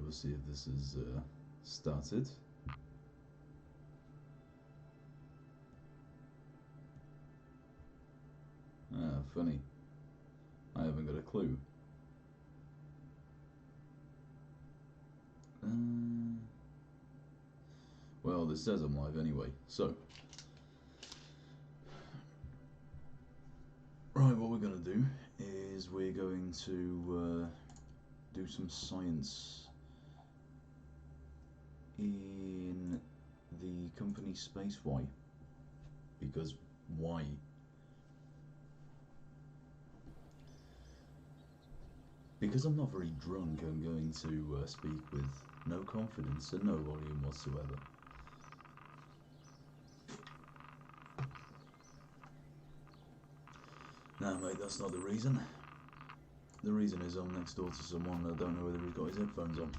We'll see if this is started. Ah, funny. I haven't got a clue. Well, this says I'm live anyway, so. Right, what we're going to do is we're going to do some science in the company Space Y. Because why? Because I'm not very drunk, I'm going to speak with no confidence and no volume whatsoever. Nah, mate, that's not the reason. The reason is I'm next door to someone and I don't know whether he's got his headphones on.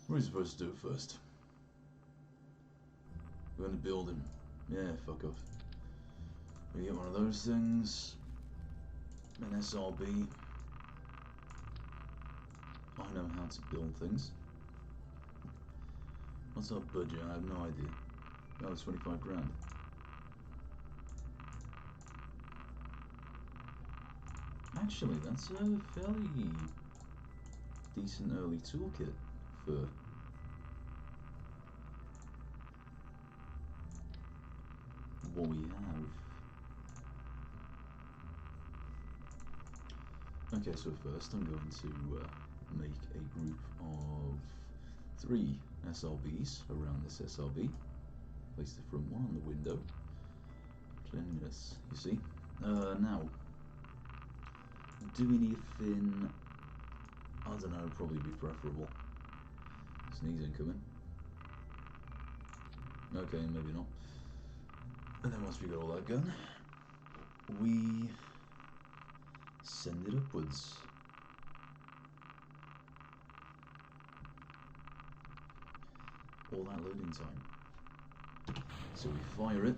What are we supposed to do first? We're going to build him. Yeah, fuck off. We get one of those things. An SRB. I know how to build things. What's our budget? I have no idea. Oh, it's 25 grand. Actually, that's a fairly decent early toolkit for what we have. Okay, so first I'm going to make a group of 3 SLBs around this SLB. Place the front one on the window. Cleanliness, you see. Now, do we need a fin? I don't know, probably be preferable. Sneeze incoming. Okay, maybe not. And then once we got all that done, we send it upwards. All that loading time. So we fire it.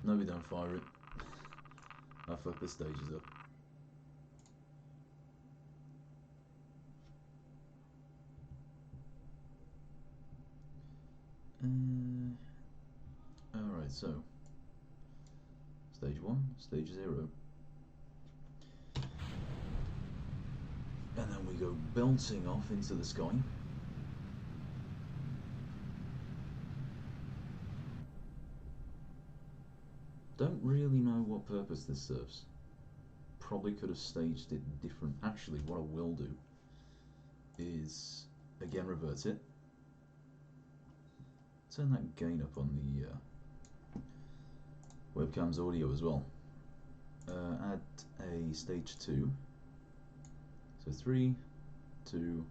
No, we don't fire it. I fucked the stages up. Alright, so stage 1, stage 0. And then we go belting off into the sky. Don't really know what purpose this serves. Probably could have staged it different. Actually, what I will do is, again, revert it. Turn that gain up on the webcam's audio as well. Add a stage 2. So 3, 2,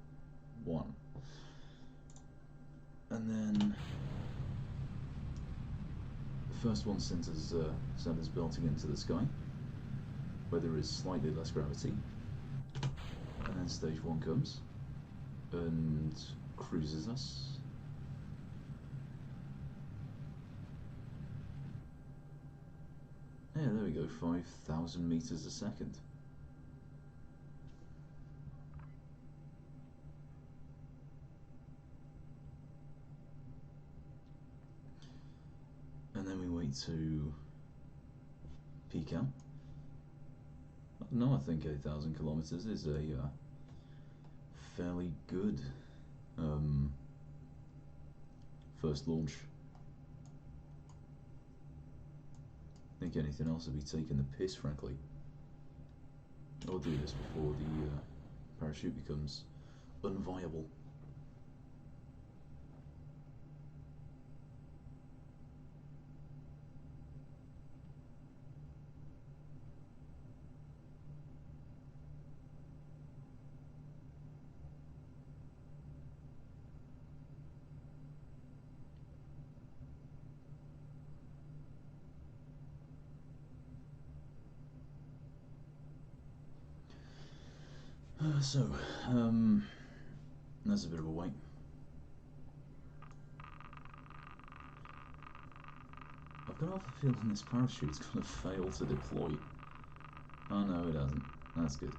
1. And then the first one sends us belting into the sky, where there is slightly less gravity. And then stage 1 comes and cruises us. Yeah, there we go, 5,000 meters a second. And then we wait to peak out. No, I think 8,000 kilometers is a fairly good first launch. I think anything else would be taking the piss, frankly. I'll do this before the parachute becomes unviable. So, that's a bit of a wait. I've got off the feeling this parachute's going to fail to deploy. Oh no, it hasn't. That's good.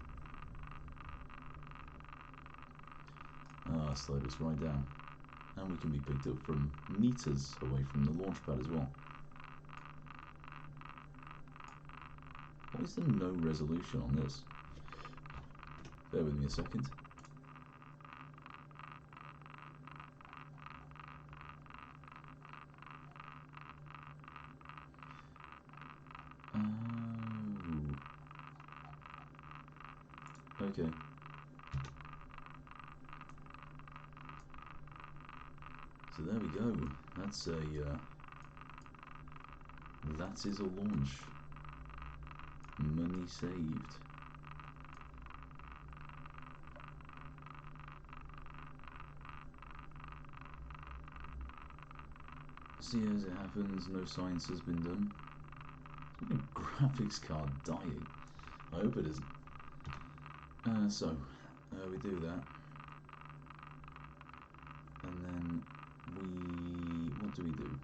Ah, slowed us right down. And we can be picked up from meters away from the launch pad as well. Why is there no resolution on this? Bear with me a second. Okay. So there we go. That's a that is a launch. Money saved. See, as it happens, no science has been done. My graphics card dying. I hope it isn't. So we do that, and then what do we do?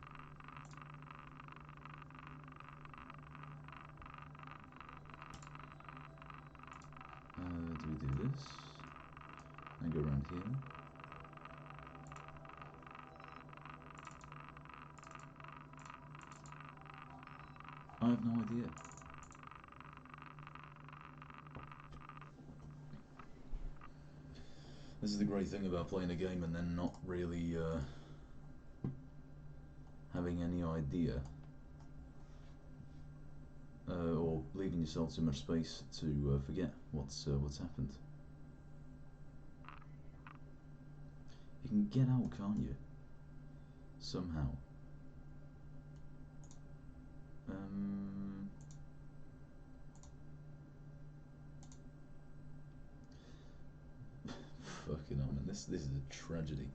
Do we do this? And go around here. I have no idea. This is the great thing about playing a game and then not really having any idea, or leaving yourself too much space to forget what's happened. You can get out, can't you? Somehow. Fucking hell, man, this is a tragedy.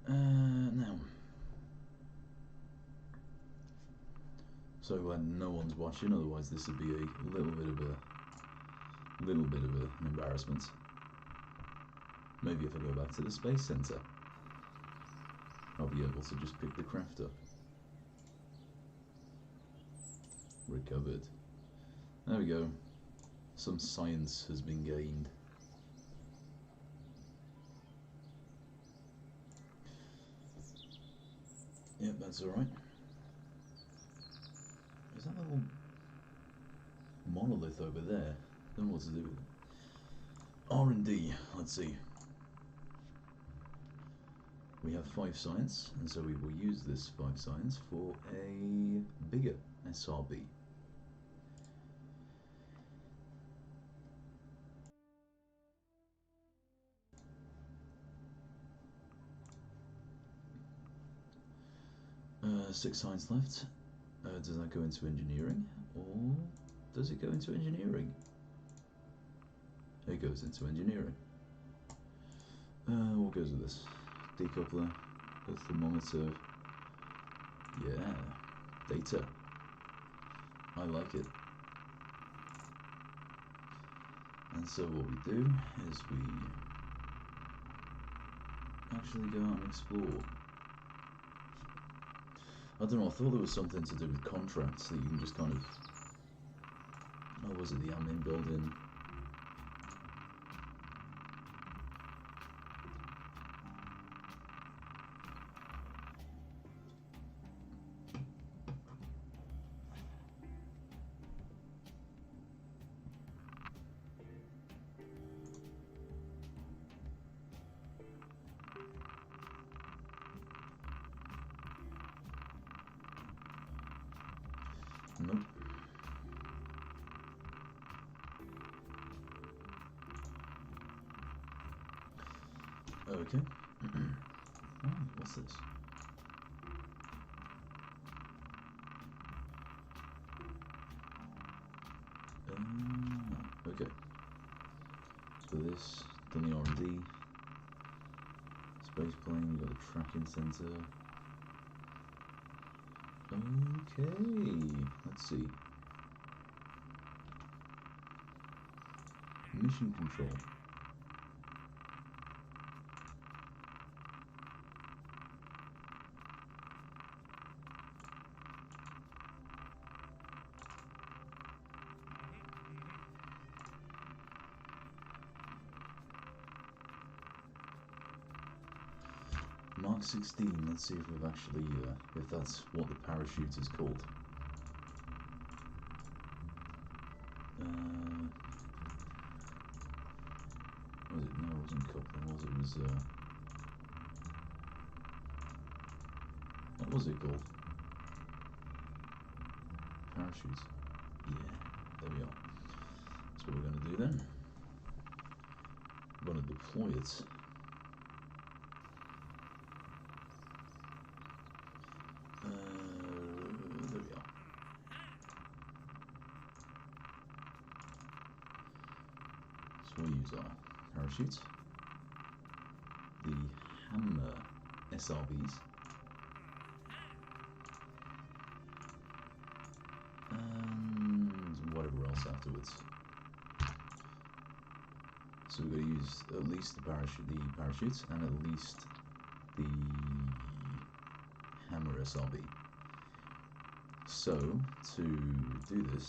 Now, so glad no one's watching. Otherwise, this would be a little bit of an embarrassment. Maybe if I go back to the Space Center, I'll be able to just pick the craft up. Recovered. There we go. Some science has been gained. Yep, that's alright. Is that little monolith over there? I don't know what to do with it. R&D, let's see. We have 5 science, and so we will use this 5 science for a bigger SRB. Six science left. Does that go into engineering, or does it go into engineering? It goes into engineering. What goes with this? Decoupler, a thermometer. Yeah, data. I like it. And so what we do is we actually go out and explore. I don't know, I thought there was something to do with contracts that you can just kind of... Oh, was it the admin building? Nope. Okay. Oh, what's this? Okay. So this, done the R&D. Space plane, we've got a tracking center. Okay, let's see. Mission control. Mark 16, let's see if we've actually, if that's what the parachute is called. Was it? No, it wasn't coupling, was it? It was, what was it called? Parachute. Yeah, there we are. That's what we're going to do then. We're going to deploy it. There we are. So we'll use our parachutes, the hammer SRBs, and whatever else afterwards. So we're going to use at least the parachutes and at least the hammer SRB. So to do this,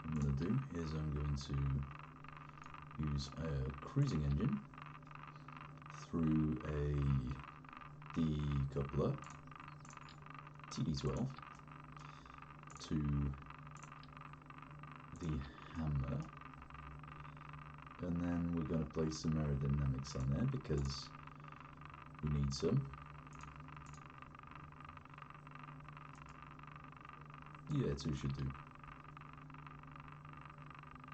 what I'm going to do is I'm going to use a cruising engine through a decoupler TD12 to the hammer, and then we're going to place some aerodynamics on there because we need some. Yeah, 2 should do.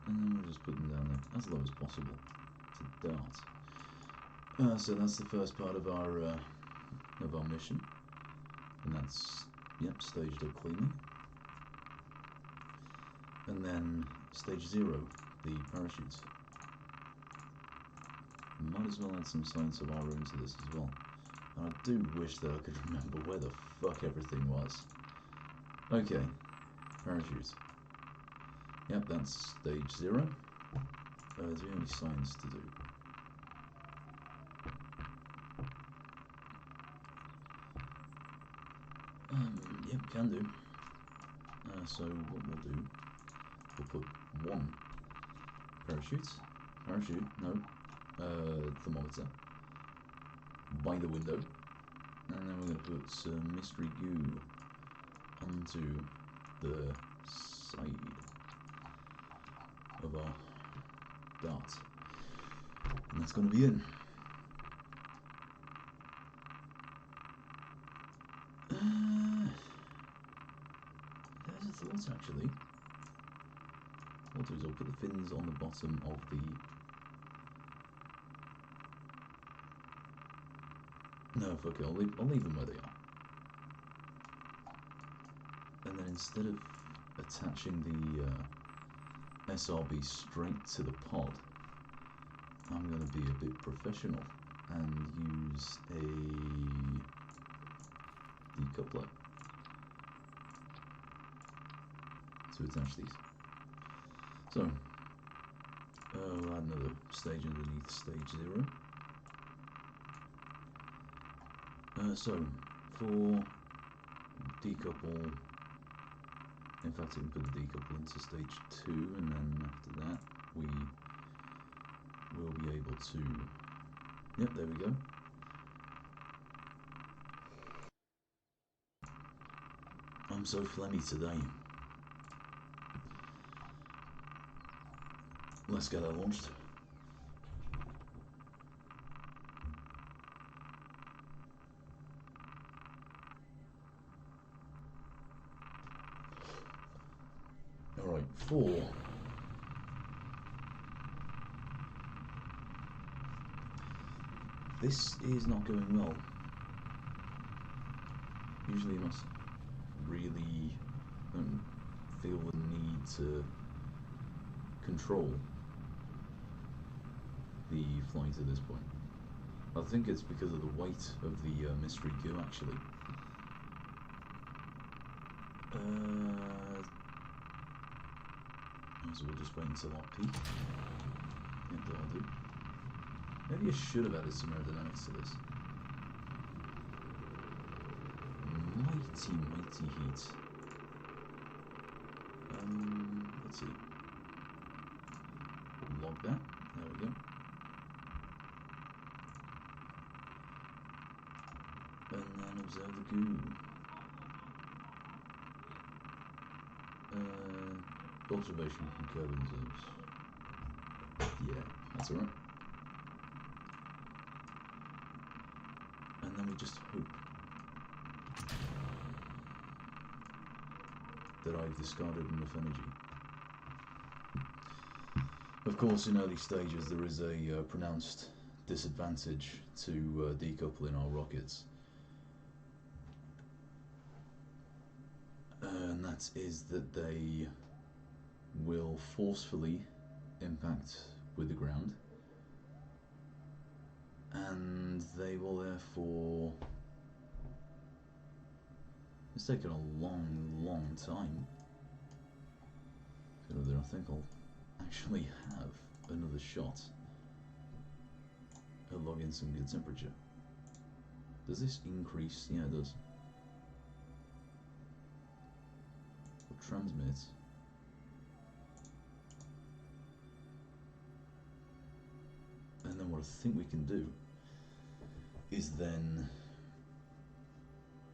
And then we'll just put them down there as low as possible to dart. So that's the first part of our mission, and that's staged up cleanly. And then stage 0, the parachutes. Might as well add some science of our own to this as well. And I do wish that I could remember where the fuck everything was. Okay, parachutes. Yep, that's stage 0. There's only science to do. Yep, can do. So what we'll do, we'll put 1 parachute, thermometer, by the window, and then we're going to put some mystery goo onto the side of our dart, and that's going to be in. There's a thought actually. What I'll do is I'll put the fins on the bottom of the... No, fuck it, I'll leave them where they are. And then instead of attaching the SRB straight to the pod, I'm going to be a bit professional and use a decoupler to attach these. So, we'll add another stage underneath stage 0. So, for decouple, in fact we can put the decouple into stage 2, and then after that we will be able to, yep, there we go. I'm so phlegmy today. Let's get that launched. Alright, 4. This is not going well. Usually you must really feel the need to control the flight at this point. I think it's because of the weight of the mystery goo actually. So we'll just wait until our peak. Yep, that'll do. Maybe I should have added some aerodynamics to this. Mighty heat. Let's see. Log that. There we go. And then observe the goo. Observation from Kerbal observes. Yeah, that's alright. And then we just hope that I've discarded enough energy. Of course, in early stages there is a pronounced disadvantage to decoupling our rockets. And that is that they will forcefully impact with the ground, and they will therefore... It's taken a long time. So I think I'll actually have another shot at logging some good temperature. Does this increase? Yeah, it does. Transmit. And then what I think we can do is then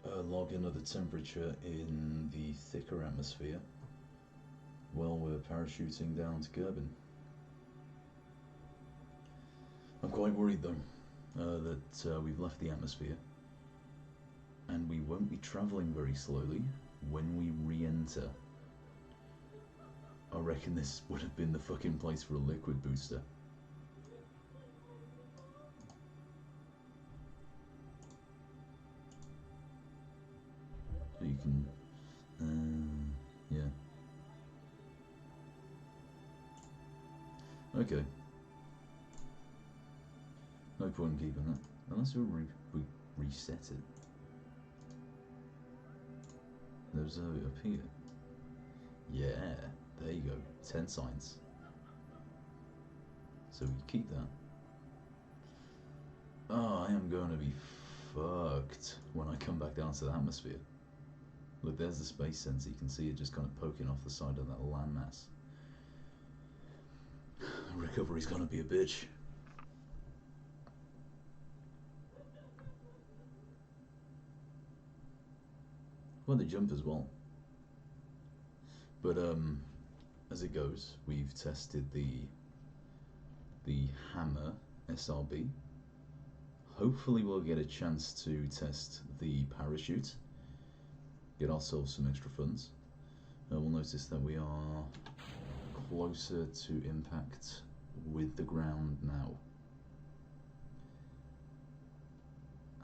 log another temperature in the thicker atmosphere while we're parachuting down to Kerbal. I'm quite worried though that we've left the atmosphere and we won't be travelling very slowly when we re-enter. I reckon this would have been the fucking place for a liquid booster. So you can, yeah. Okay. No point in keeping that, unless we reset it. There's it up here. Yeah, there you go. 10 signs. So we keep that. Oh, I am going to be fucked when I come back down to the atmosphere. Look, there's the space sensor. You can see it just kind of poking off the side of that landmass. Recovery's going to be a bitch. Well, they jump as well. But as it goes, we've tested the Hammer SRB. Hopefully we'll get a chance to test the parachute, get ourselves some extra funds. We'll notice that we are closer to impact with the ground now.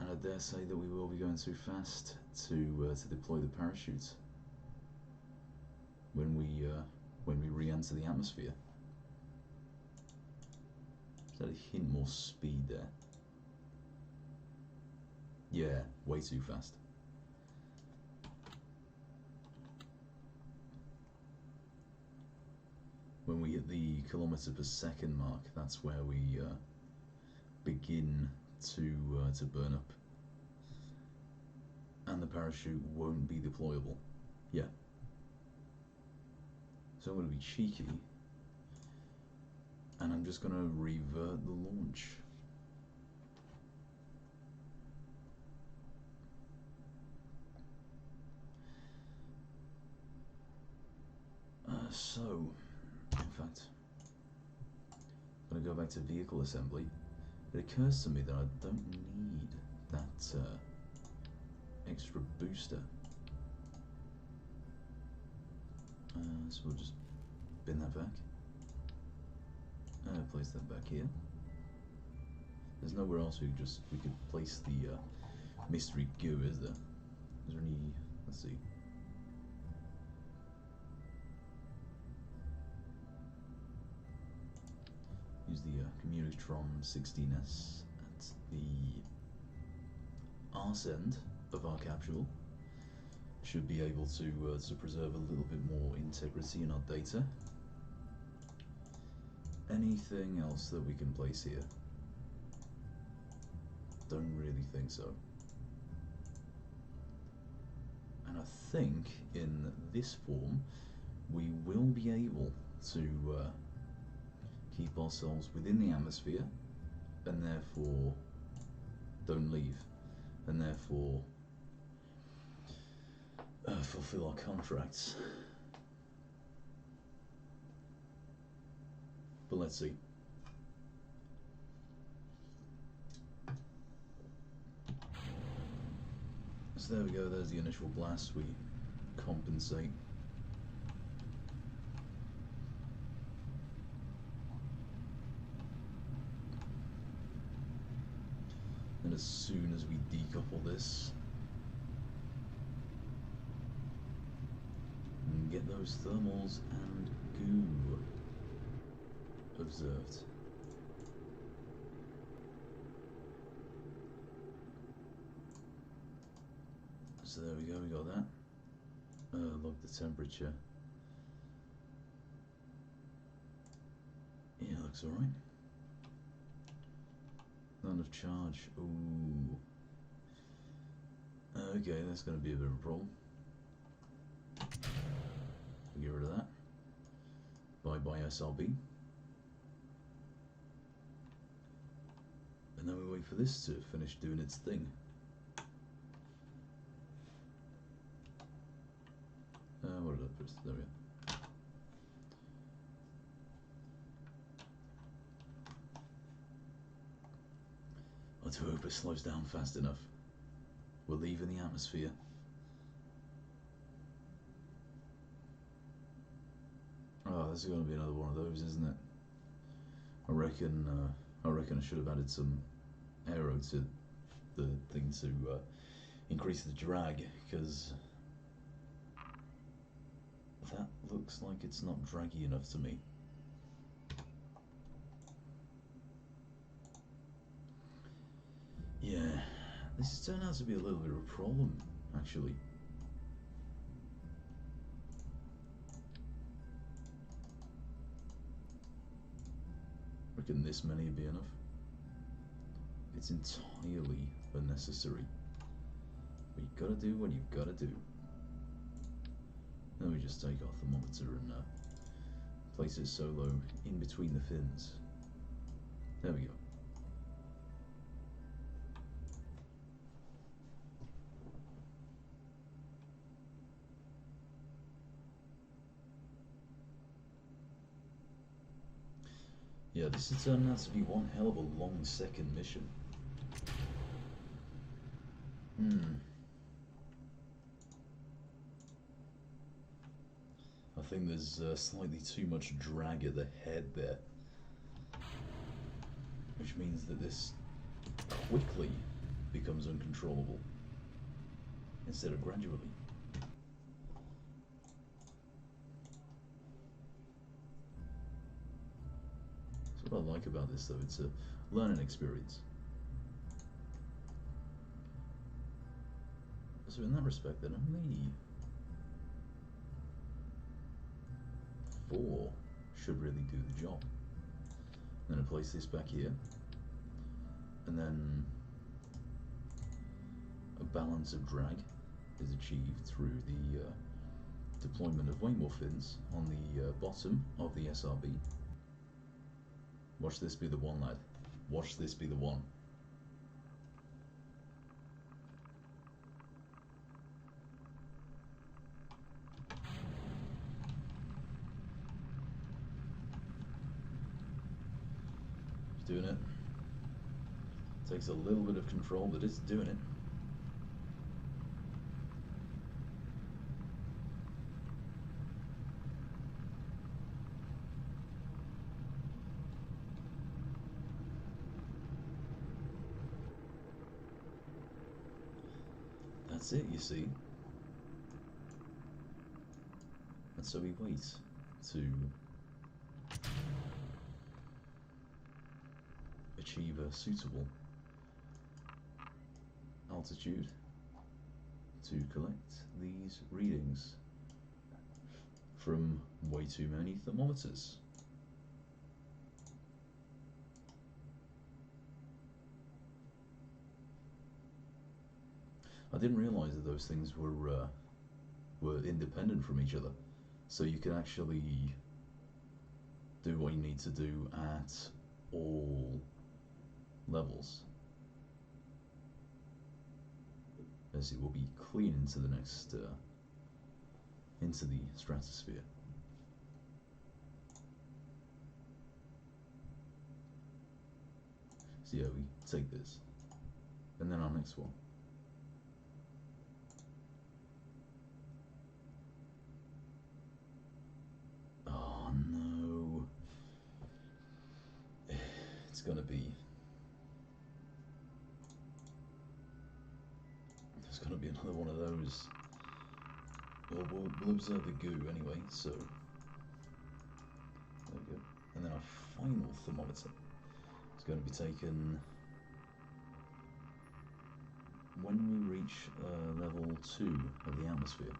And I dare say that we will be going too fast to deploy the parachute when we re-enter the atmosphere. Is that a hint more speed there? Yeah, way too fast. When we hit the kilometre per second mark, that's where we begin to burn up, and the parachute won't be deployable. Yeah. So I'm going to be cheeky, and I'm just going to revert the launch. So, in fact, I'm going to go back to vehicle assembly. It occurs to me that I don't need that extra booster. So we'll just bin that back. Place that back here. There's nowhere else we could place the mystery goo, is there? Is there any? Let's see. Use the Communitron 16S at the arse end of our capsule. Should be able to preserve a little bit more integrity in our data. Anything else that we can place here? Don't really think so. And I think in this form we will be able to keep ourselves within the atmosphere, and therefore don't leave, and therefore before fulfill our contracts. But let's see. So there we go, there's the initial blast. We compensate. And as soon as we decouple this and get those thermals and goo observed. So there we go, we got that. Log the temperature. Yeah, looks alright. None of charge. Ooh. Okay, that's going to be a bit of a problem. Get rid of that. Bye-bye SRB. And then we wait for this to finish doing its thing. What did I press? There we go. I do hope it slows down fast enough. We're leaving the atmosphere. Oh, this is going to be another one of those, isn't it? I reckon I should have added some aero to the thing to increase the drag, because that looks like it's not draggy enough to me. Yeah, this has turned out to be a little bit of a problem, actually. I reckon this many would be enough. It's entirely unnecessary. But you've got to do what you've got to do. Then we just take our thermometer and place it solo in between the fins. There we go. Yeah, this has turned out to be one hell of a long second mission. I think there's slightly too much drag at the head there, which means that this quickly becomes uncontrollable instead of gradually. That's what I like about this, though. It's a learning experience. So in that respect, then only 4 should really do the job. Then I place this back here, and then a balance of drag is achieved through the deployment of way more fins on the bottom of the SRB. Watch this be the one, lad. Watch this be the one. Doing it. Takes a little bit of control, but it's doing it. That's it, you see. And so we wait to achieve a suitable altitude to collect these readings from way too many thermometers. I didn't realise that those things were independent from each other, so you can actually do what you need to do at all levels. as it will be clean into the next, into the stratosphere. So yeah, we take this, and then our next one. Oh no. It's gonna be... There's gonna be another one of those. Well, we'll observe the goo anyway, so... There we go. And then our final thermometer is going to be taken when we reach level 2 of the atmosphere.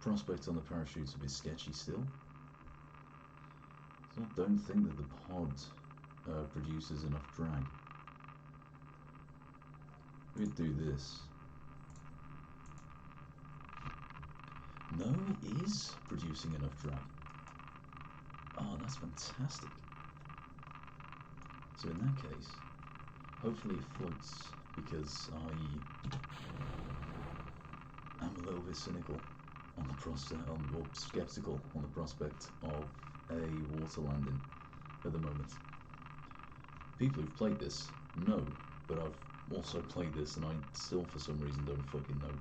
Prospect on the parachute's a bit sketchy still. So I don't think that the pod produces enough drag. We'd do this. No, it is producing enough drag. Oh, that's fantastic. So in that case, hopefully it floats, because I am a little bit cynical on the or skeptical on the prospect of a water landing at the moment. People who've played this know, but I've also played this and I still for some reason don't fucking know.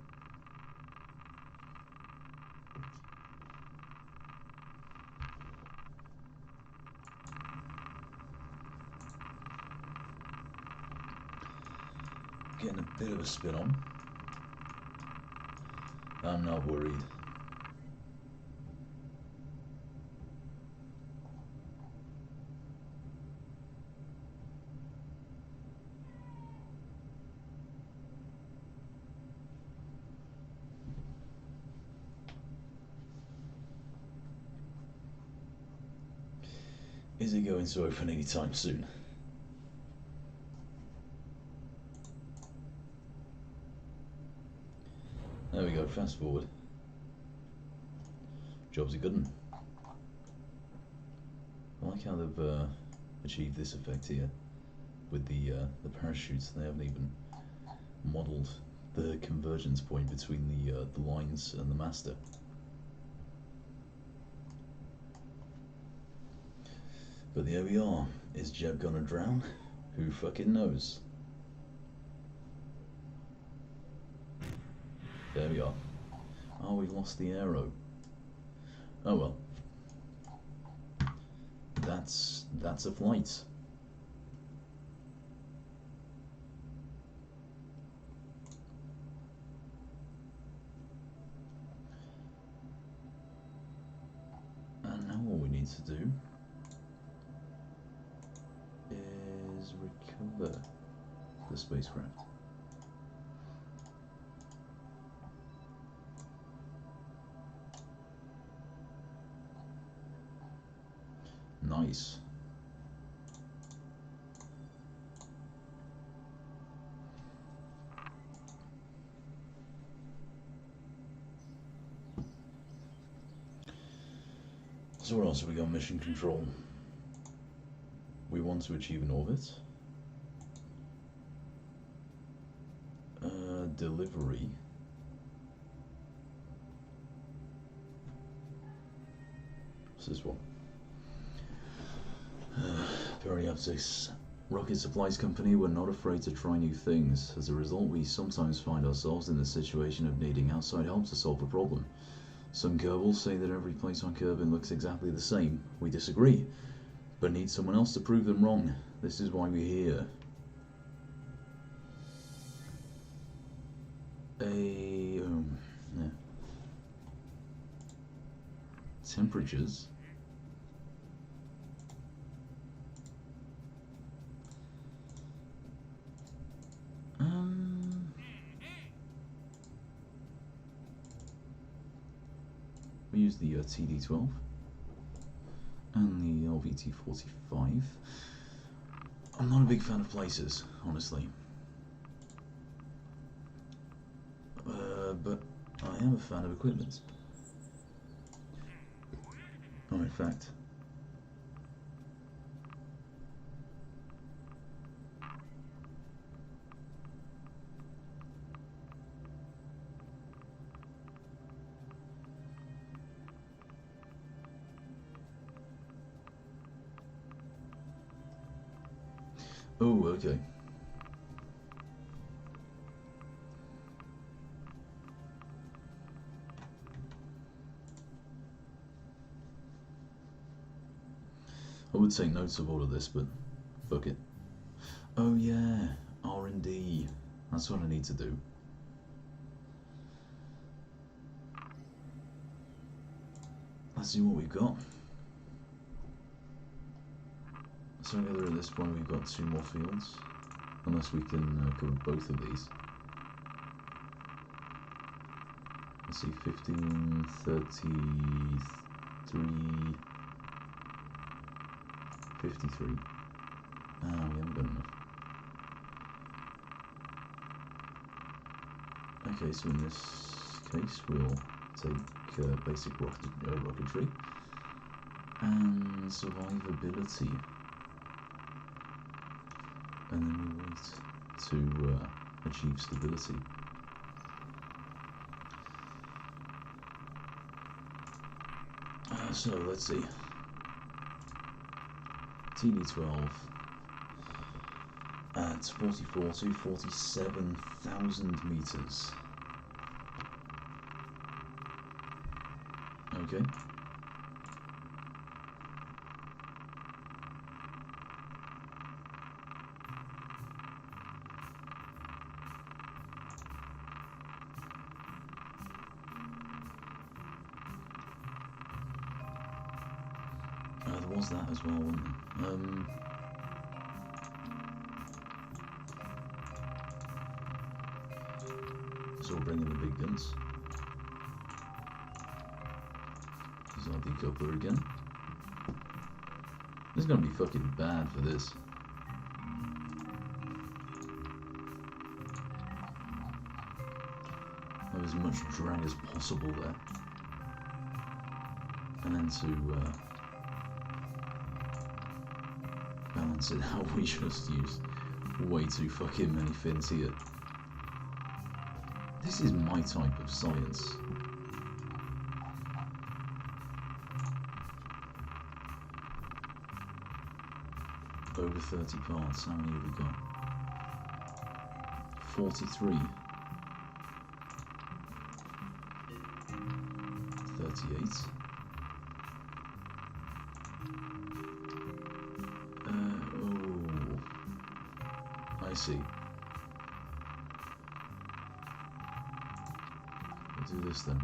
Getting a bit of a spin on. I'm not worried. Is it going to open anytime soon? There we go, fast forward. Job's a good one. I like how they've achieved this effect here with the parachutes. They haven't even modelled the convergence point between the lines and the master. But there we are. Is Jeb gonna drown? Who fucking knows? There we are. Oh, we lost the arrow. Oh well. That's a flight. And now all we need to do is recover the spacecraft. Nice. So what else have we got? Mission control. We want to achieve an orbit. Delivery. What's this one? Perioptics. Rocket Supplies Company, we're not afraid to try new things. As a result, we sometimes find ourselves in the situation of needing outside help to solve a problem. Some Kerbals say that every place on Kerbin looks exactly the same. We disagree, but need someone else to prove them wrong. This is why we're here. Yeah. Temperatures. We use the TD12 and the LVT45. I'm not a big fan of places, honestly. But I am a fan of equipment. Oh, in fact, Oh, okay. I would take notes of all of this, but fuck it. Oh yeah, R&D. That's what I need to do. Let's see what we've got. So I gather at this point we've got 2 more fields, unless we can cover both of these. Let's see, 15, 33, 53. Ah, we haven't got enough. Okay, so in this case we'll take basic rocketry and survivability, and then we wait to achieve stability. So let's see. TD12 at 44 to 47,000 meters. Okay. There was that as well, wasn't there? So we'll bring in the big guns. There's our decoupler again. This is gonna be fucking bad for this. Have as much drag as possible there. And then to balance it out, we just use way too fucking many fins here. This is my type of science. Over 30 parts, how many have we got? 43. 38. I see. We'll do this then.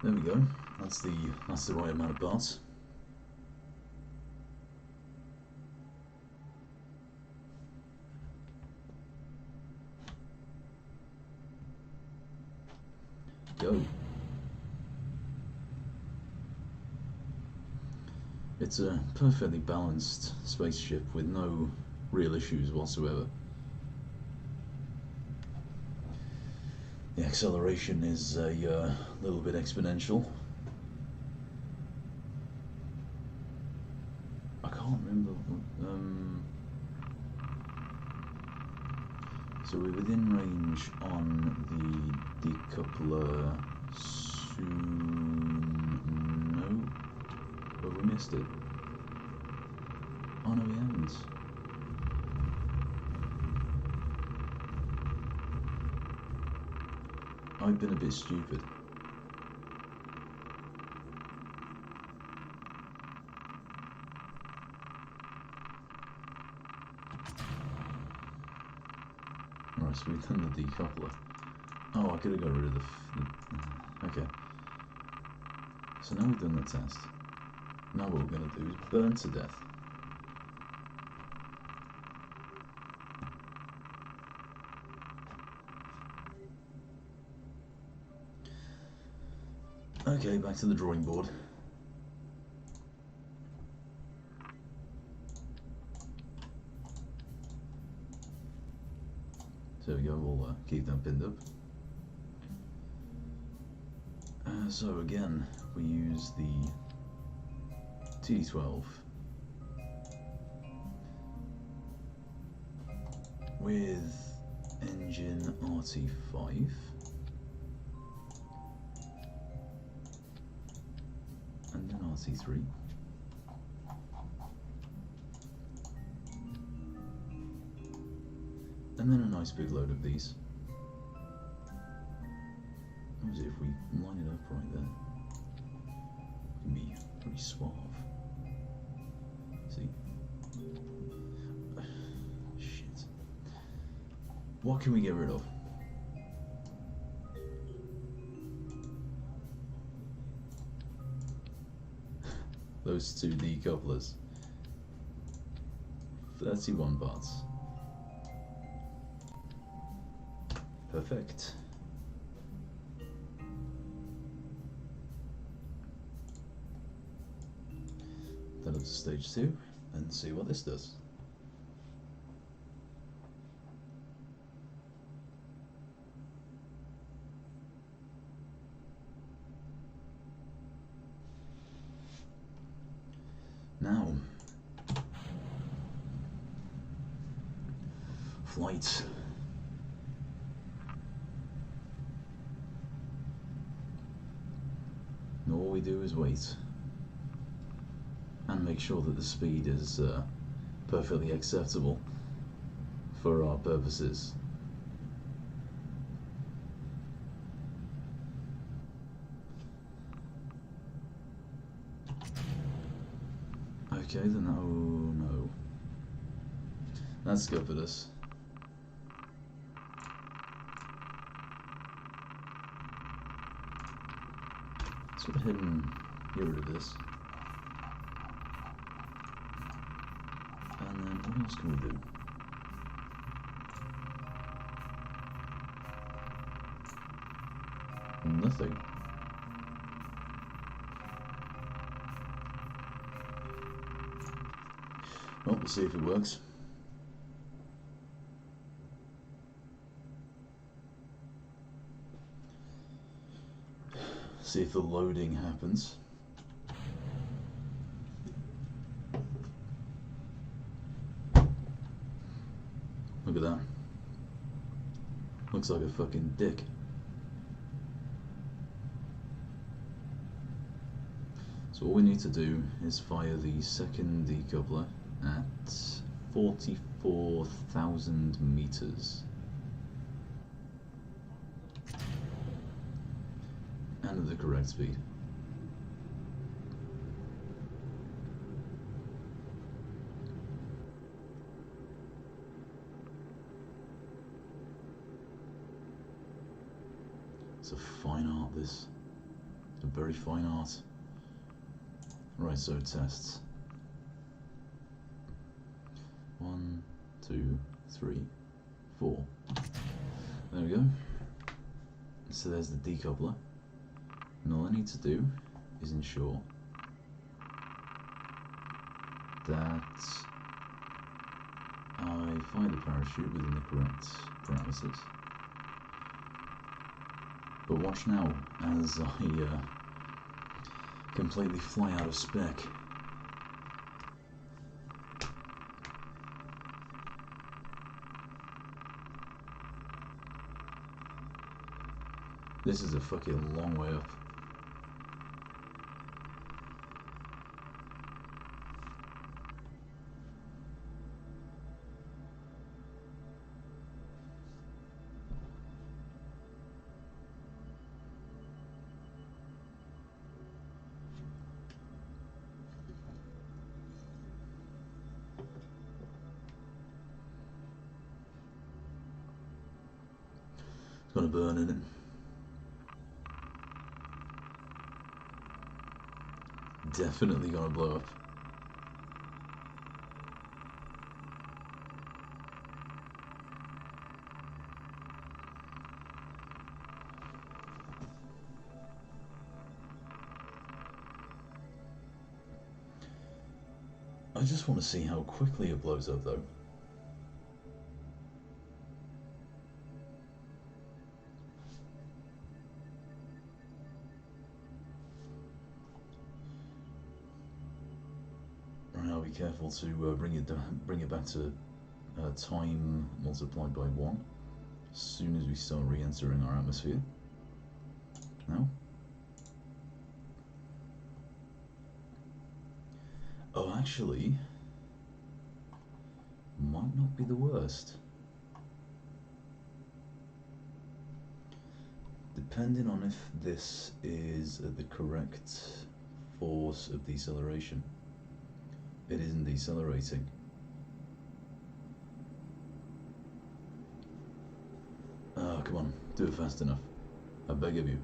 There we go. That's the right amount of parts. Go. It's a perfectly balanced spaceship with no real issues whatsoever. The acceleration is a little bit exponential. I can't remember. So we're within range on the decoupler soon. No? But we missed it. Oh no, we haven't. I've been a bit stupid. Right, so we've done the decoupler. Oh, I could have got rid of the okay. So now we've done the test. Now what we're going to do is burn to death. Okay, back to the drawing board. So there we go, we'll keep that pinned up. So again, we use the TD12 with engine RT5. And then RT3. And then a nice big load of these. Obviously, if we line it up right there, it can be pretty suave. See? Shit. What can we get rid of? Those two decouplers. 31 parts. Perfect. Then up to stage 2 and see what this does. Now, flight. And all we do is wait and make sure that the speed is perfectly acceptable for our purposes. Okay, then, oh no. That's scuppered us. Let's go ahead and get rid of this. And then what else can we do? Nothing. Well, we'll see if it works. See if the loading happens. Look at that. Looks like a fucking dick. So all we need to do is fire the second decoupler at 44,000 meters. And at the correct speed. It's a fine art, this. It's a very fine art. Right, so tests. 1, 2, 3, 4. There we go. So there's the decoupler. And all I need to do is ensure that I fire the parachute within the correct parameters. But watch now as I completely fly out of spec. This is a fucking long way up. It's gonna burn in it. Definitely gonna blow up. I just want to see how quickly it blows up though. I'll be careful to bring it back to time multiplied by 1 as soon as we start re-entering our atmosphere. Now, Oh, actually, might not be the worst. Depending on if this is at the correct force of deceleration. It isn't decelerating. Oh, come on, do it fast enough. I beg of you.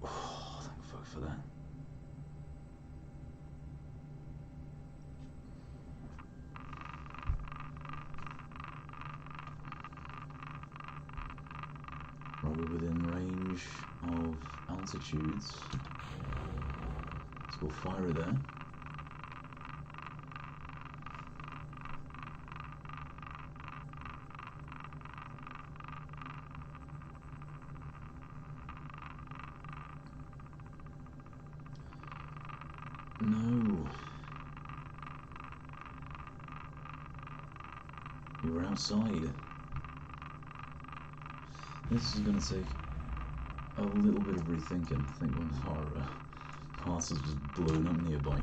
Oh, thank fuck for that. Right, we're within range of altitudes. Let's go fire it there. No. We were outside. This is going to take a little bit of rethinking. I think when our pass has just blown up nearby.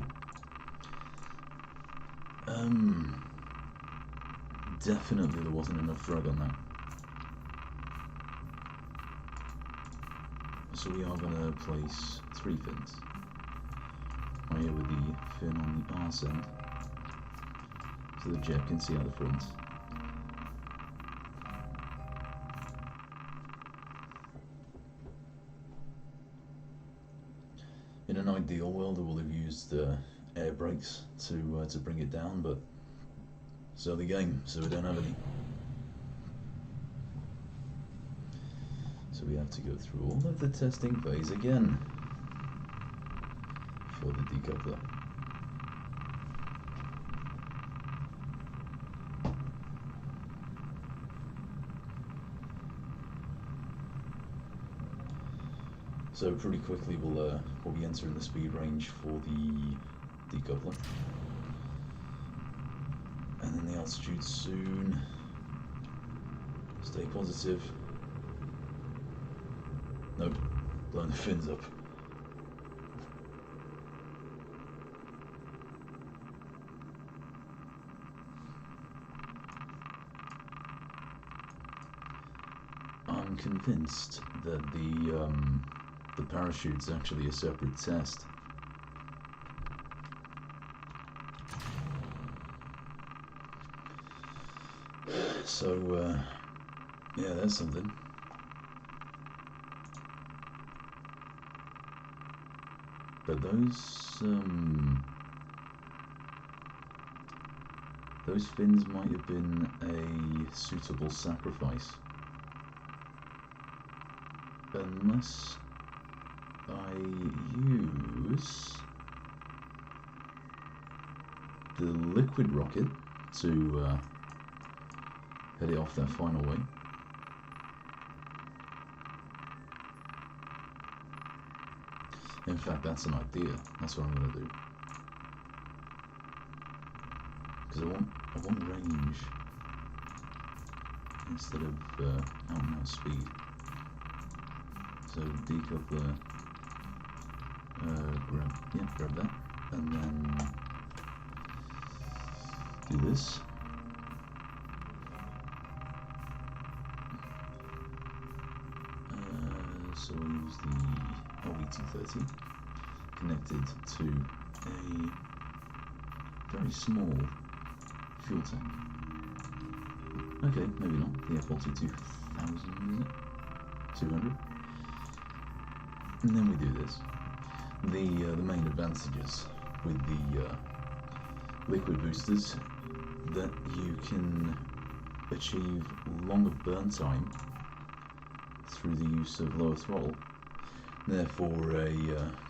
Definitely there wasn't enough drag on that. So we are going to place 3 fins. Right here with the fin on the arse end, so the jet can see out the front. In an ideal world, I will have used air brakes to bring it down, but so the game, so we don't have any. So we have to go through all of the testing phase again for the decoupler. So pretty quickly we'll be entering the speed range for the decoupler, and then the altitude soon. Stay positive. Nope, blowing the fins up. I'm convinced that the parachute's actually a separate test. So, yeah, that's something. But those fins might have been a suitable sacrifice. Unless I use the liquid rocket to head it off that final way. In fact, that's an idea. That's what I'm going to do. Because I want range instead of out and out speed. So decoupler, grab that, and then do this. So we'll use the LV230 connected to a very small fuel tank. Okay, maybe not. The FLT 2000, is it? 200. And then we do this. The main advantages with the liquid boosters that you can achieve longer burn time through the use of lower throttle, therefore a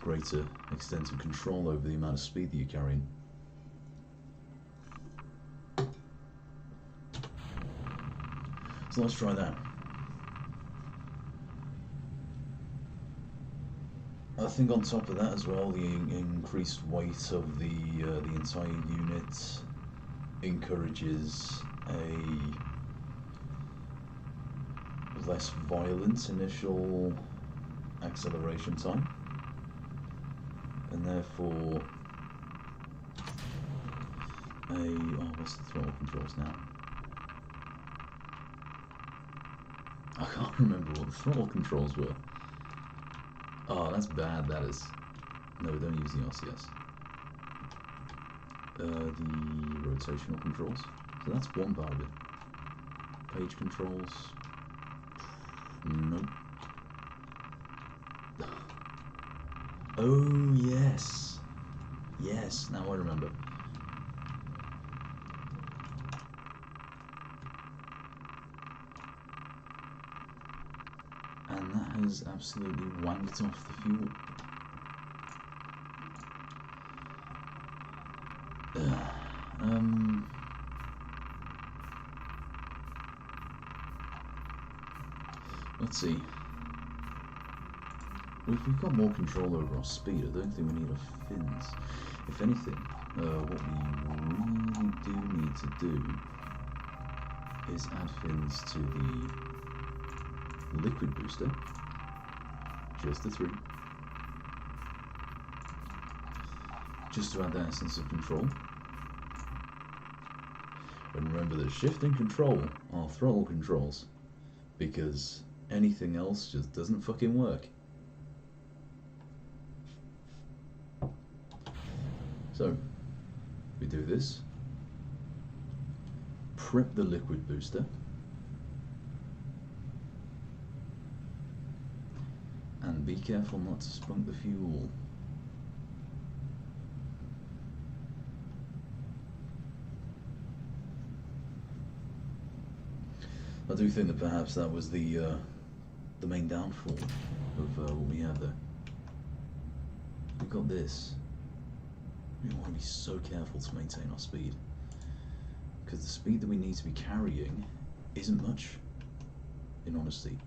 greater extent of control over the amount of speed that you're carrying. So let's try that. I think on top of that as well, the increased weight of the entire unit encourages a less violent initial acceleration time, and therefore what's the throttle controls now? I can't remember what the throttle controls were. Oh, that's bad, that is. No, don't use the RCS. The rotational controls. So that's one part of it. Page controls. Nope. Oh, yes. Yes, now I remember. And that has absolutely wanked off the fuel. Let's see. If we've got more control over our speed, I don't think we need our fins. If anything, what we really do need to do is add fins to the liquid booster. Just the 3. Just to add that sense of control. And remember that shift and control are throttle controls, because anything else just doesn't fucking work. So, we do this, prep the liquid booster, and be careful not to spunk the fuel. I do think that perhaps that was the main downfall of what we had there. We've got this. We want to be so careful to maintain our speed, because the speed that we need to be carrying isn't much, in honesty.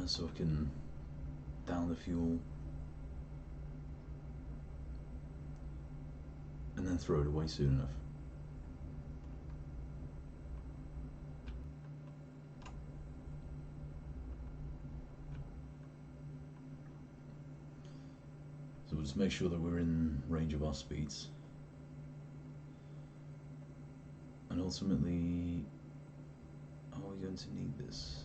So I can down the fuel and then throw it away soon enough. So we'll just make sure that we're in range of our speeds. And ultimately, are we going to need this?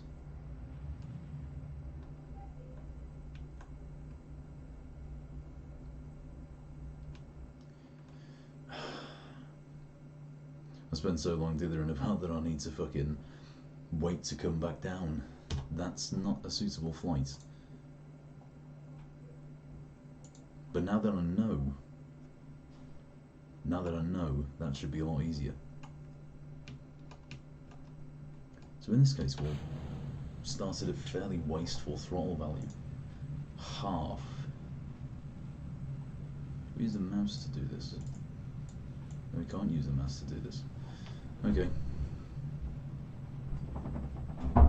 I spent so long dithering about that I need to fucking wait to come back down. That's not a suitable flight. But now that I know, that should be a lot easier. So in this case, we'll start at a fairly wasteful throttle value. Half. We use the mouse to do this. No, we can't use the mouse to do this. Okay. So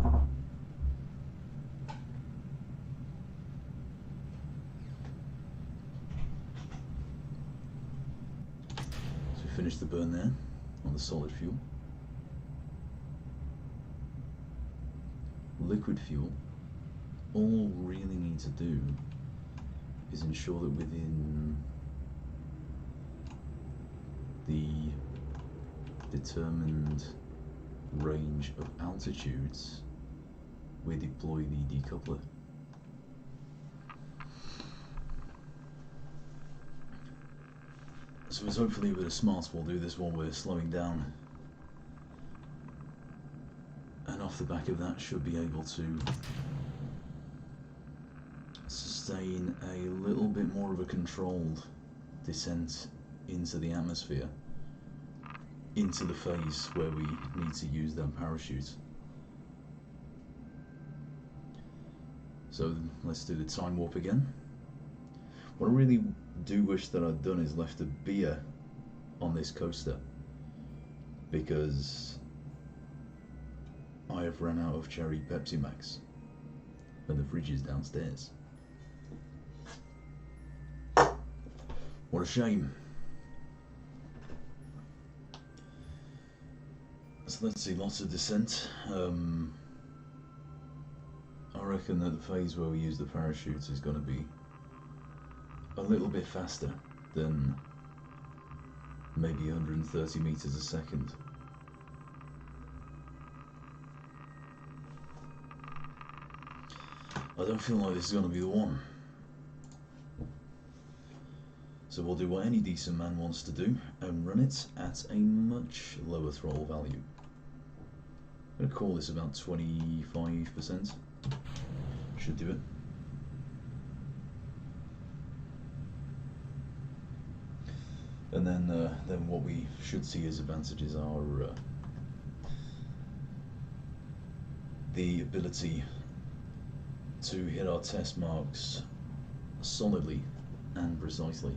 we finished the burn there on the solid fuel. Liquid fuel. All we really need to do is ensure that within the determined range of altitudes we deploy the decoupler. So it's hopefully with a smart we'll do this while we're slowing down, and off the back of that should be able to sustain a little bit more of a controlled descent into the atmosphere, into the phase where we need to use them parachutes. So let's do the time warp again. What I really do wish that I'd done is left a beer on this coaster, because I have run out of cherry Pepsi Max and the fridge is downstairs. What a shame. So let's see, lots of descent. I reckon that the phase where we use the parachutes is going to be a little bit faster than maybe 130 meters a second. I don't feel like this is going to be the one. So we'll do what any decent man wants to do and run it at a much lower throttle value. I'm going to call this about 25%. Should do it. And then what we should see as advantages are the ability to hit our test marks solidly and precisely.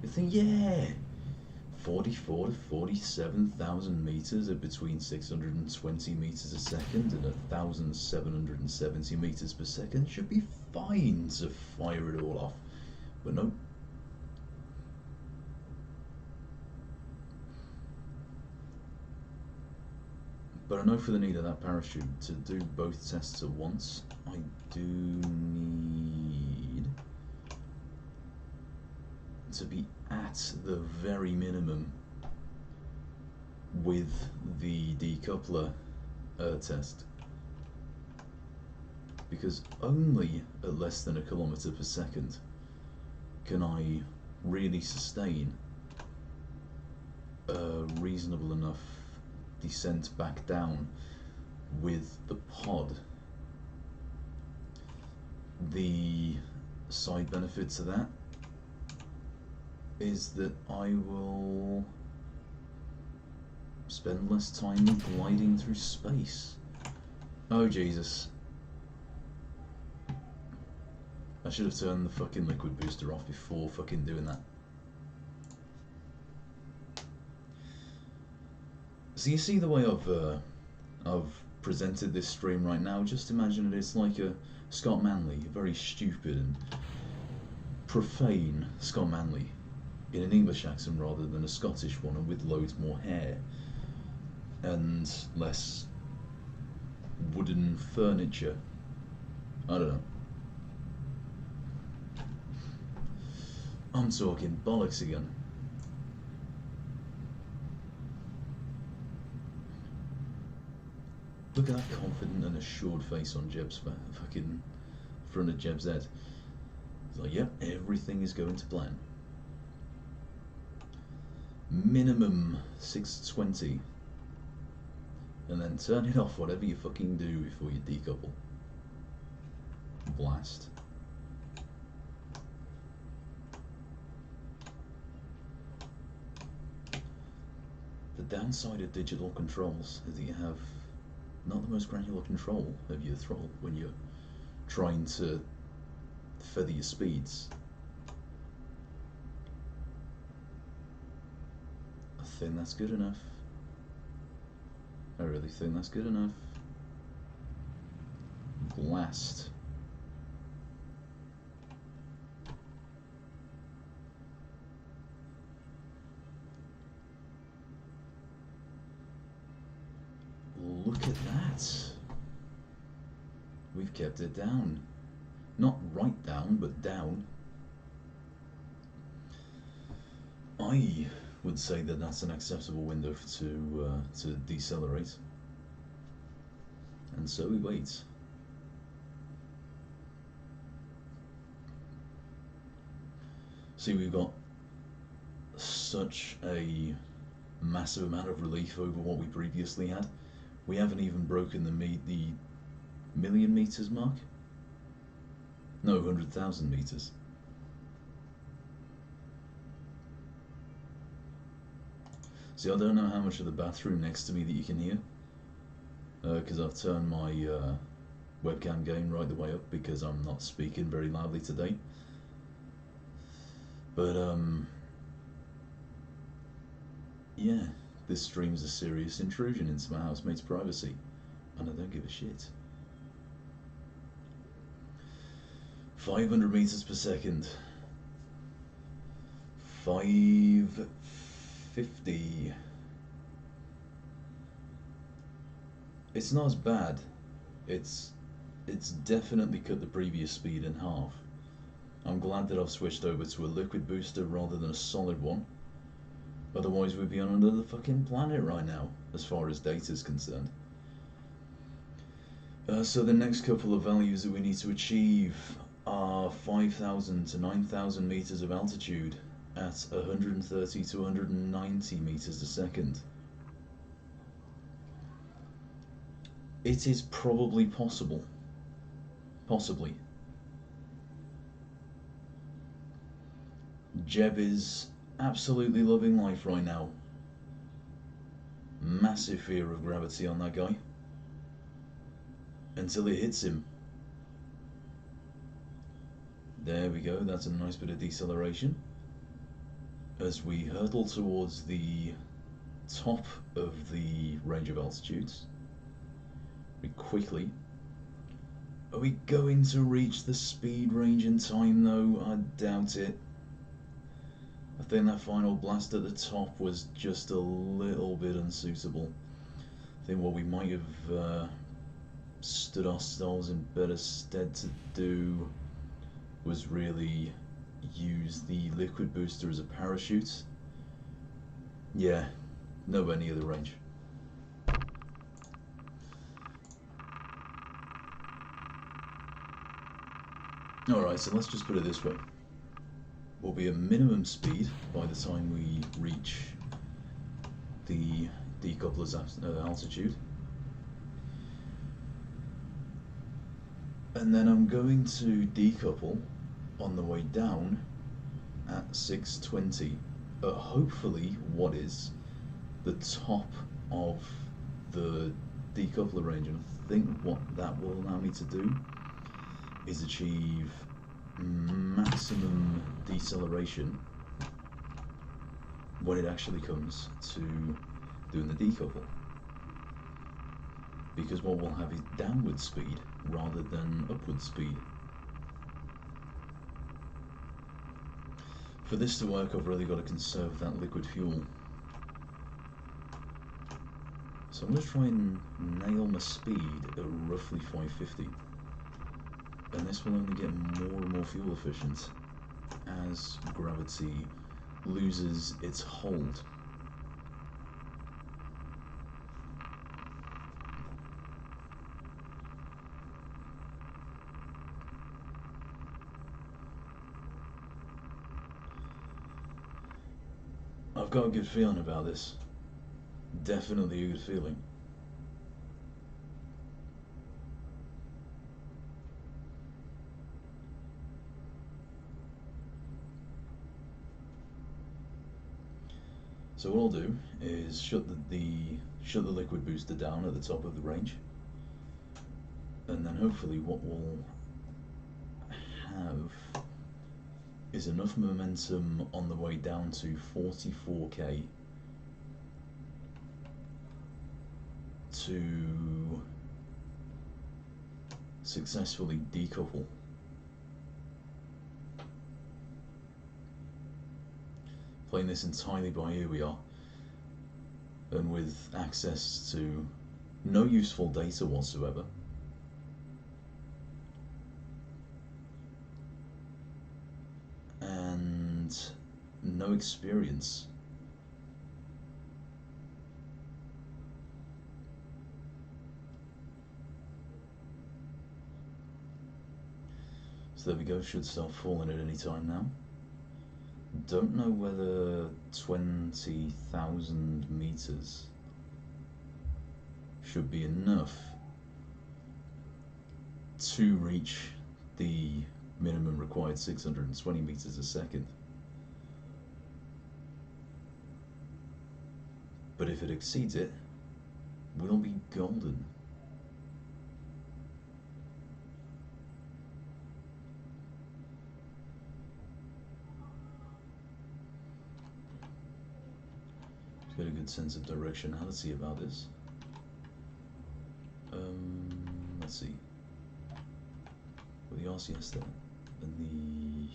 You think, yeah, 44 to 47,000 meters at between 620 meters a second and 1,770 meters per second should be fine to fire it all off, but no. But I know for the need of that parachute to do both tests at once, I do need to be at the very minimum with the decoupler test, because only at less than a kilometer per second can I really sustain a reasonable enough descent back down with the pod. The side benefit to that is that I will spend less time gliding through space. Oh Jesus. I should have turned the fucking liquid booster off before fucking doing that. So you see the way I've presented this stream right now. Just imagine it's like a Scott Manley, a very stupid and profane Scott Manley, in an English accent rather than a Scottish one, and with loads more hair and less wooden furniture. I don't know. I'm talking bollocks again. Look at that confident and assured face on Jeb's fucking front of Jeb's head. He's like, yep, everything is going to plan. Minimum 620. And then turn it off, whatever you fucking do, before you decouple. Blast. The downside of digital controls is that you have not the most granular control of your throttle when you're trying to feather your speeds. I think that's good enough. I really think that's good enough. Blast. Look at that. We've kept it down. Not right down, but down. I would say that that's an acceptable window to decelerate. And so we wait. See, we've got such a massive amount of relief over what we previously had. We haven't even broken the million meters mark. No, 100,000 meters. See, I don't know how much of the bathroom next to me that you can hear, because I've turned my webcam gain right the way up because I'm not speaking very loudly today. But yeah, this stream is a serious intrusion into my housemate's privacy, and I don't give a shit. 500 meters per second. 550. It's not as bad. It's definitely cut the previous speed in half. I'm glad that I've switched over to a liquid booster rather than a solid one. Otherwise we'd be on another fucking planet right now, as far as data is concerned. So the next couple of values that we need to achieve are 5,000 to 9,000 meters of altitude at 130 to 190 meters a second. It is probably possible. Possibly. Jeb is absolutely loving life right now. Massive fear of gravity on that guy. Until it hits him. There we go, that's a nice bit of deceleration. As we hurtle towards the top of the range of altitudes. Very quickly. Are we going to reach the speed range in time though? I doubt it. I think that final blast at the top was just a little bit unsuitable. I think what we might have stood ourselves in better stead to do was really use the liquid booster as a parachute. Yeah, nowhere near the range. Alright, so let's just put it this way. We'll be at minimum speed by the time we reach the decoupler's altitude. And then I'm going to decouple on the way down at 620 at hopefully what is the top of the decoupler range. And I think what that will allow me to do is achieve maximum deceleration when it actually comes to doing the decouple, because what we'll have is downward speed rather than upward speed. For this to work, I've really got to conserve that liquid fuel, so I'm going to try and nail my speed at roughly 550. And this will only get more and more fuel efficient as gravity loses its hold. I've got a good feeling about this. Definitely a good feeling. So what I'll do is shut the liquid booster down at the top of the range, and then hopefully what we'll have is enough momentum on the way down to 44k to successfully decouple. Playing this entirely by ear we are, and with access to no useful data whatsoever. And no experience. So there we go, should start falling at any time now. Don't know whether 20,000 meters should be enough to reach the minimum required 620 meters a second. But if it exceeds it, we'll be golden. Got a good sense of directionality about this. Let's see. With the RCS there, and the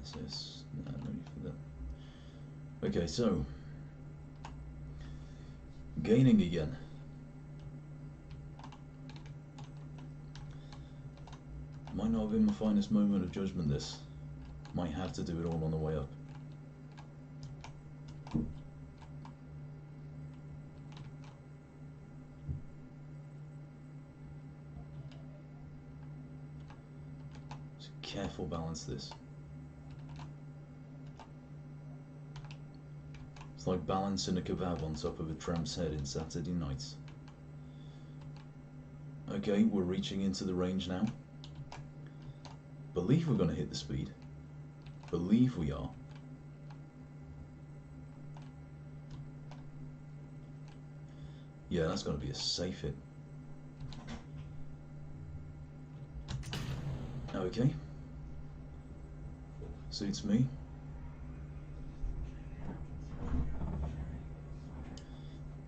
access. No need for that. Okay, so gaining again. Might not have been my finest moment of judgment this. Might have to do it all on the way up. So careful balance this. It's like balancing a kebab on top of a tramp's head in Saturday nights. Okay, we're reaching into the range now. Believe we're going to hit the speed. Believe we are. Yeah, that's going to be a safe hit. Okay. Suits me.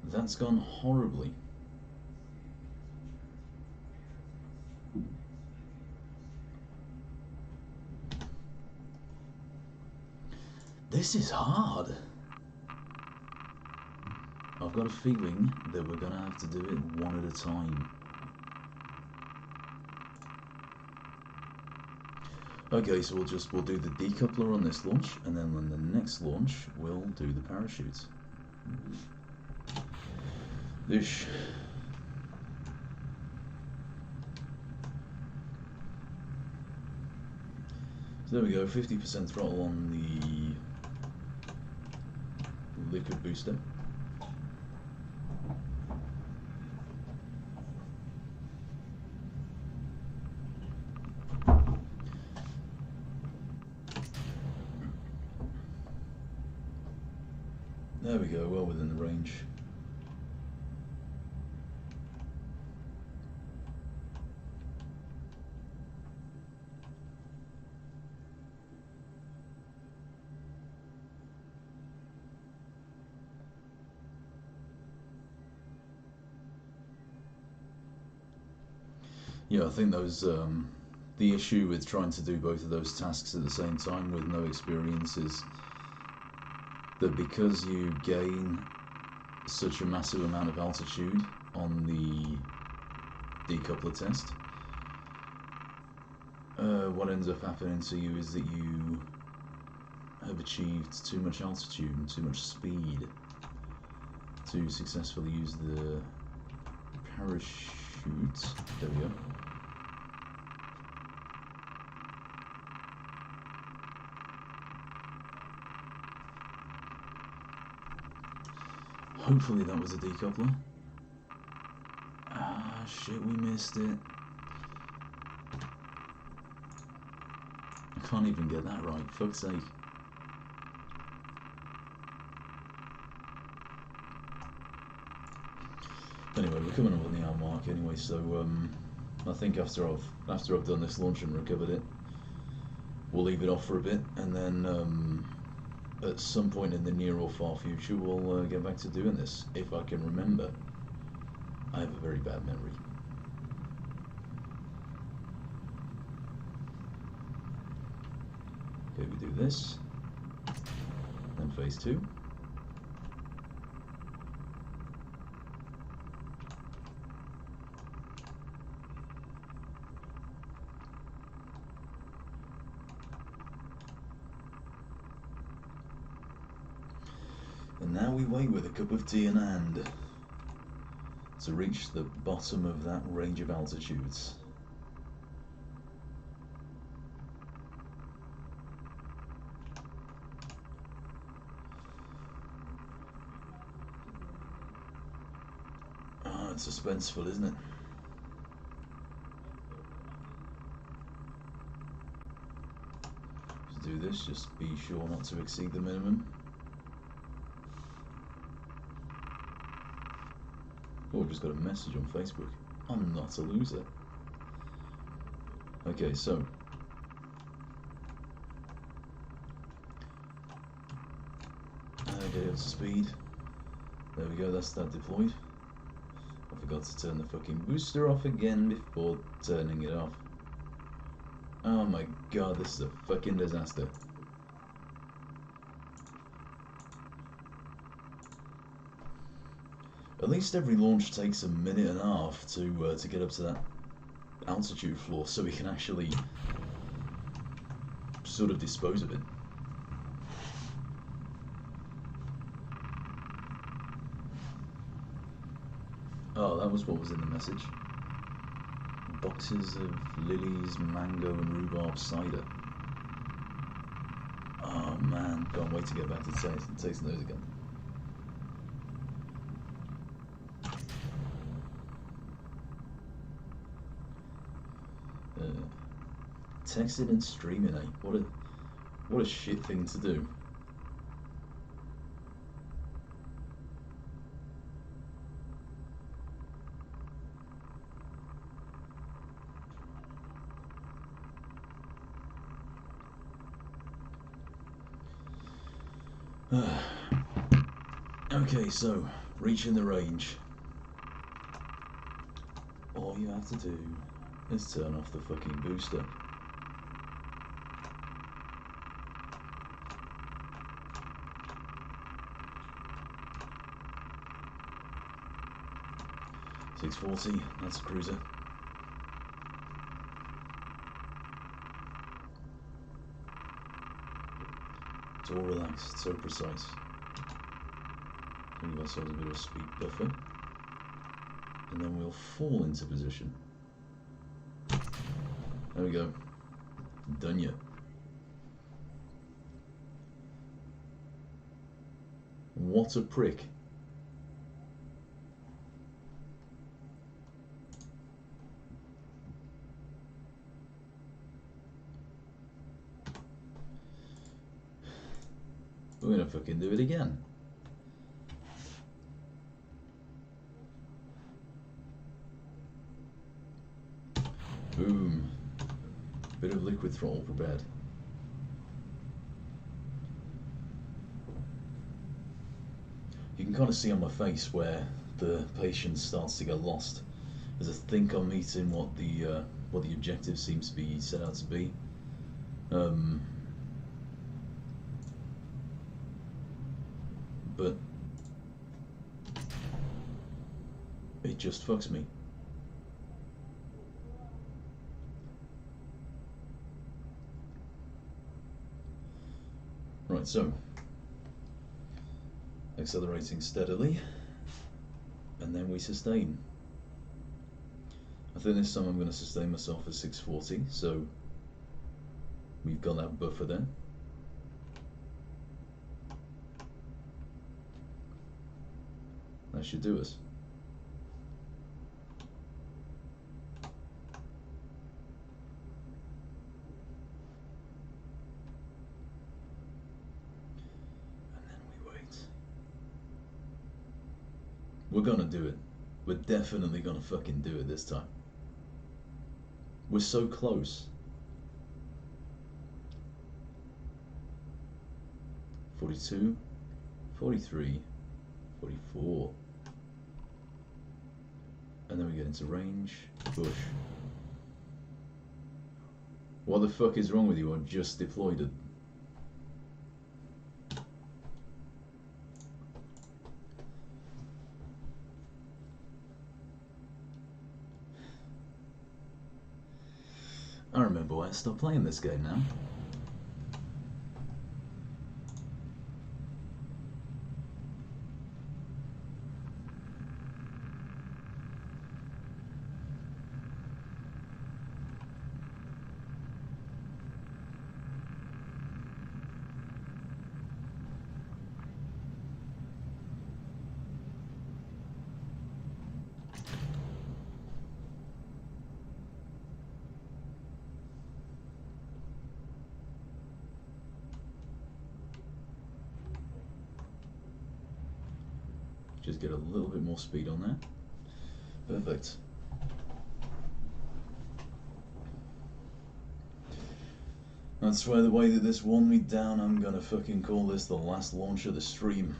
That's gone horribly. This is hard. I've got a feeling that we're going to have to do it one at a time. Okay, so we'll do the decoupler on this launch, and then on the next launch we'll do the parachute. Ish. So there we go, 50% throttle on the liquid booster. There we go, well within the range. Yeah, I think those the issue with trying to do both of those tasks at the same time with no experience is that because you gain such a massive amount of altitude on the decoupler test, what ends up happening to you is that you have achieved too much altitude and too much speed to successfully use the parachute. There we go. Hopefully that was a decoupler. Ah, shit, we missed it. I can't even get that right, fuck's sake. Anyway, we're coming up on the hour mark anyway, so I think after I've done this launch and recovered it, we'll leave it off for a bit, and then at some point in the near or far future we'll get back to doing this, if I can remember. I have a very bad memory. Okay, we do this, then phase 2. And now we wait with a cup of tea in hand to reach the bottom of that range of altitudes. Ah, it's suspenseful, isn't it? To do this, just be sure not to exceed the minimum. Oh, I've just got a message on Facebook. I'm not a loser. Okay, so get up to speed. There we go, that's that deployed. I forgot to turn the fucking booster off again before turning it off. Oh my god, this is a fucking disaster. At least every launch takes a minute and a half to get up to that altitude floor, so we can actually sort of dispose of it. Oh, that was what was in the message. Boxes of Lily's mango and rhubarb cider. Oh man, can't wait to get back to tasting those again. Texting and streaming, eh? What a shit thing to do. Okay, so reaching the range. All you have to do is turn off the fucking booster. .640, that's a cruiser. It's all relaxed, so precise. Give ourselves a bit of speed buffer, and then we'll fall into position. There we go. Done ya. What a prick. We're gonna fucking do it again. Boom. Bit of liquid throttle prepared. You can kind of see on my face where the patience starts to get lost as I think I'm meeting what the objective seems to be set out to be. But it just fucks me. Right, so accelerating steadily, and then we sustain. I think this time I'm going to sustain myself at 640, so we've got that buffer then. That should do us. We're gonna do it. We're definitely gonna fucking do it this time. We're so close. 42, 43, 44. And then we get into range, push. What the fuck is wrong with you? I just deployed it. I remember why I stopped playing this game now. Just get a little bit more speed on there. Perfect. That's why the way that this won me down, I'm gonna fucking call this the last launch of the stream.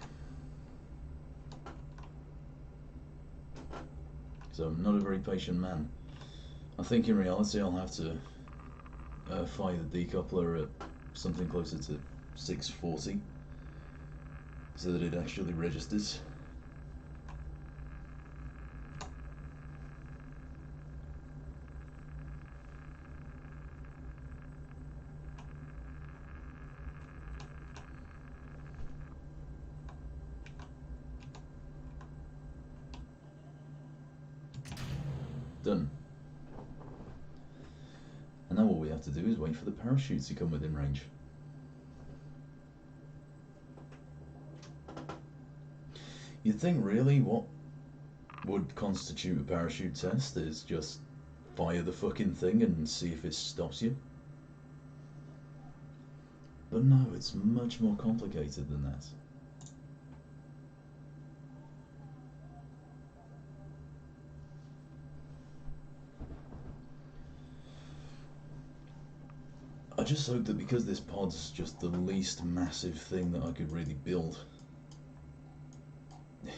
So I'm not a very patient man. I think in reality I'll have to fire the decoupler at something closer to 640 so that it actually registers. Done. And now all we have to do is wait for the parachutes to come within range. You'd think really what would constitute a parachute test is just fire the fucking thing and see if it stops you. But no, it's much more complicated than that. I just hope that because this pod's just the least massive thing that I could really build,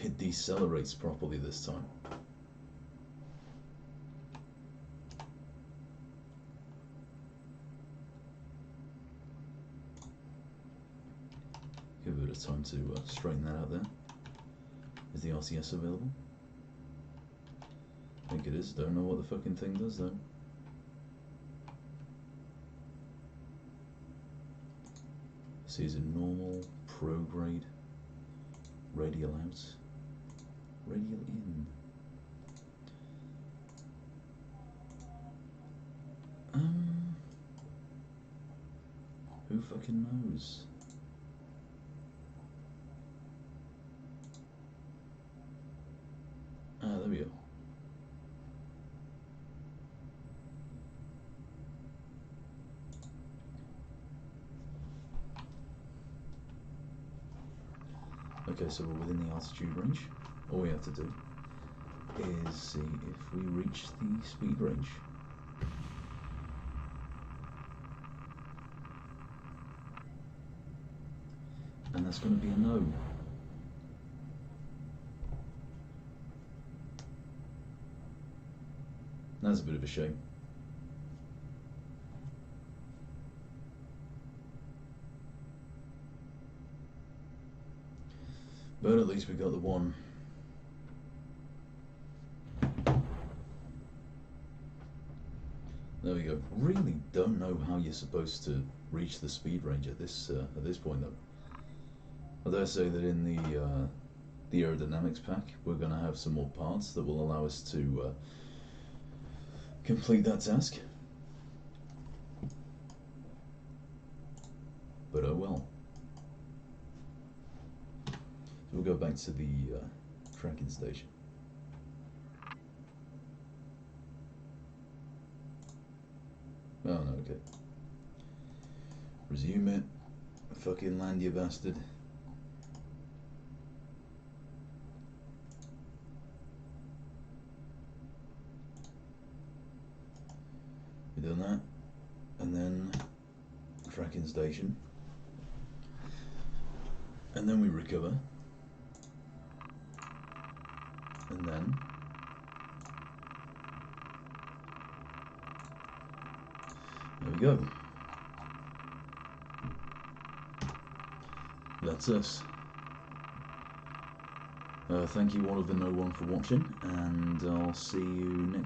it decelerates properly this time. Give it a bit of time to straighten that out there. Is the RTS available? I think it is. Don't know what the fucking thing does though. See, is it normal, pro grade, radial out, radial in? Who fucking knows? Ah, there we go. Okay, so we're within the altitude range. All we have to do is see if we reach the speed range. And that's going to be a no. That's a bit of a shame. But at least we got the one. There we go. Really don't know how you're supposed to reach the speed range at this point though. I dare say that in the aerodynamics pack we're going to have some more parts that will allow us to complete that task. But oh well. So we'll go back to the tracking station. Oh no, okay. Resume it. Fucking land, you bastard. We've done that. And then tracking station. And then we recover. And then there we go. That's us. Thank you all of the no one for watching, and I'll see you next